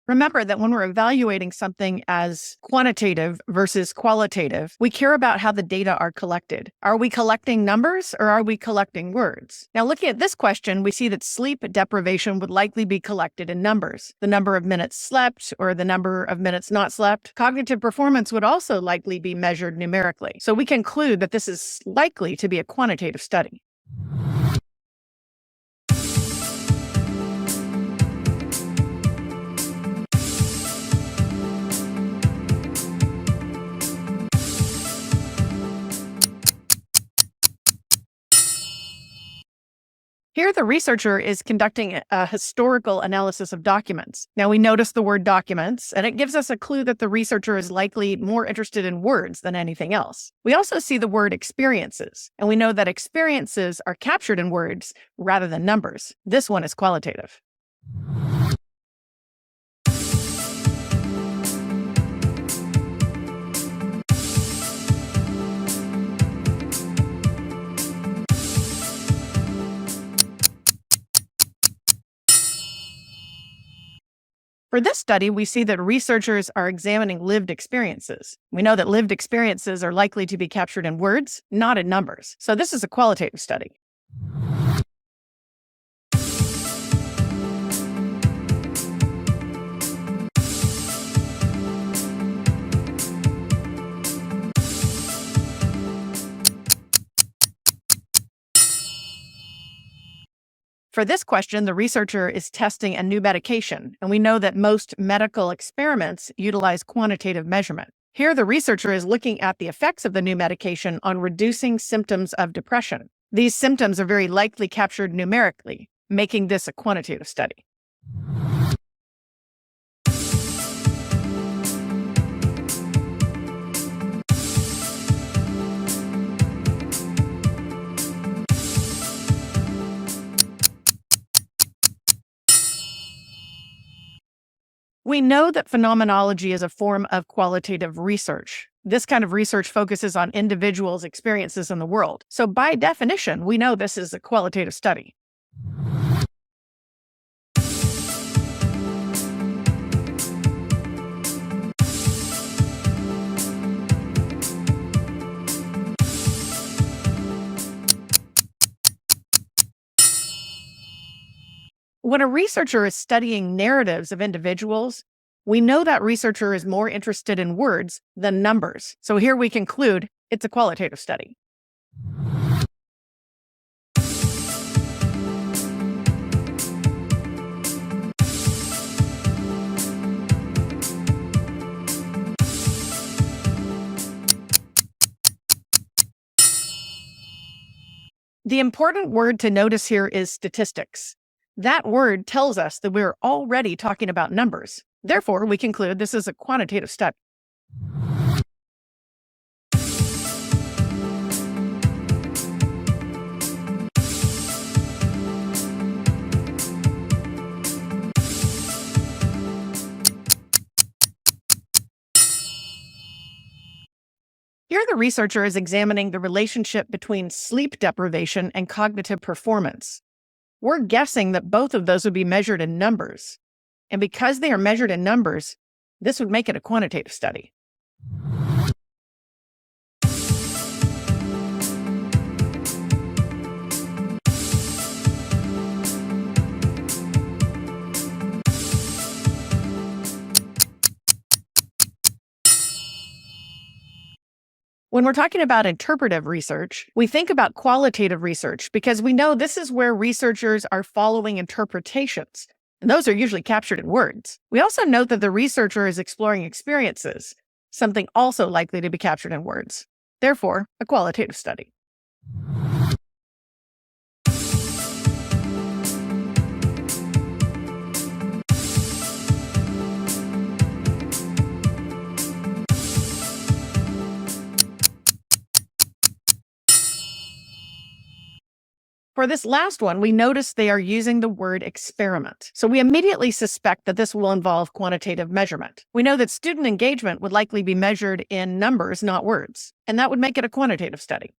Remember that when we're evaluating something as quantitative versus qualitative, we care about how the data are collected. Are we collecting numbers or are we collecting words? Now, looking at this question, we see that sleep deprivation would likely be collected in numbers. The number of minutes slept or the number of minutes not slept. Cognitive performance would also likely be measured numerically. So we conclude that this is likely to be a quantitative study. Here, the researcher is conducting a historical analysis of documents. Now, we notice the word documents, and it gives us a clue that the researcher is likely more interested in words than anything else. We also see the word experiences, and we know that experiences are captured in words rather than numbers. This one is qualitative. For this study, we see that researchers are examining lived experiences. We know that lived experiences are likely to be captured in words, not in numbers. So this is a qualitative study. For this question, the researcher is testing a new medication, and we know that most medical experiments utilize quantitative measurement. Here, the researcher is looking at the effects of the new medication on reducing symptoms of depression. These symptoms are very likely captured numerically, making this a quantitative study. We know that phenomenology is a form of qualitative research. This kind of research focuses on individuals' experiences in the world. So by definition, we know this is a qualitative study. When a researcher is studying narratives of individuals, we know that researcher is more interested in words than numbers. So here we conclude it's a qualitative study. The important word to notice here is statistics. That word tells us that we're already talking about numbers. Therefore, we conclude this is a quantitative study. Here, the researcher is examining the relationship between sleep deprivation and cognitive performance. We're guessing that both of those would be measured in numbers. And because they are measured in numbers, this would make it a quantitative study. When we're talking about interpretive research, we think about qualitative research because we know this is where researchers are following interpretations, and those are usually captured in words. We also note that the researcher is exploring experiences, something also likely to be captured in words. Therefore, a qualitative study. For this last one, we notice they are using the word experiment. So we immediately suspect that this will involve quantitative measurement. We know that student engagement would likely be measured in numbers, not words, and that would make it a quantitative study.